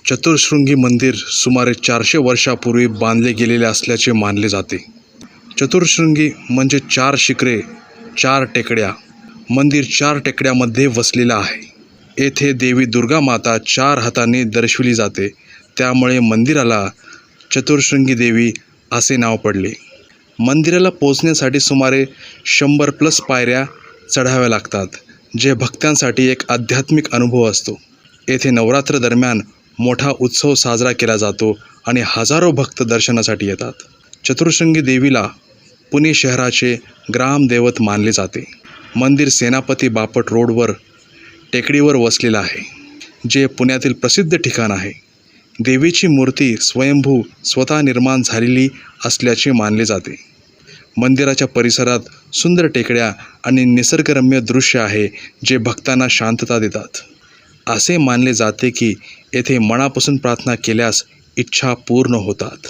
चतुर्शृंगी मंदिर सुमारे 400 वर्षापूर्वी बांधले गेलेले असल्याचे मानले जाते. चतुर्शृंगी म्हणजे 4 शिखरे, 4 टेकड्या. मंदिर 4 टेकड्यामध्ये वसलेलं आहे. येथे देवी दुर्गा माता 4 हातांनी दर्शविली जाते. त्यामुळे मंदिराला चतुर्शृंगी देवी असे नाव पडले. मंदिराला पोहोचण्यासाठी सुमारे 100+ पायऱ्या चढाव्या लागतात, जे भक्तांसाठी एक आध्यात्मिक अनुभव असतो. येथे नवरात्र दरम्यान मोठा उत्सव साजरा केला जातो आणि हजारो भक्त दर्शनासाठी येतात. चतुर्शृंगी देवीला पुणे शहराचे ग्रामदैवत मानले जाते. मंदिर सेनापती बापट रोडवर टेकडीवर वसलेलं आहे, जे पुण्यातील प्रसिद्ध ठिकाण आहे. देवीची मूर्ती स्वयंभू स्वतः निर्माण झालेली असल्याचे मानले जाते. मंदिराच्या परिसरात सुंदर टेकड्या आणि निसर्गरम्य दृश्य आहे, जे भक्तांना शांतता देतात. असे मानले जाते की येथे मनापासून प्रार्थना केल्यास इच्छा पूर्ण होतात.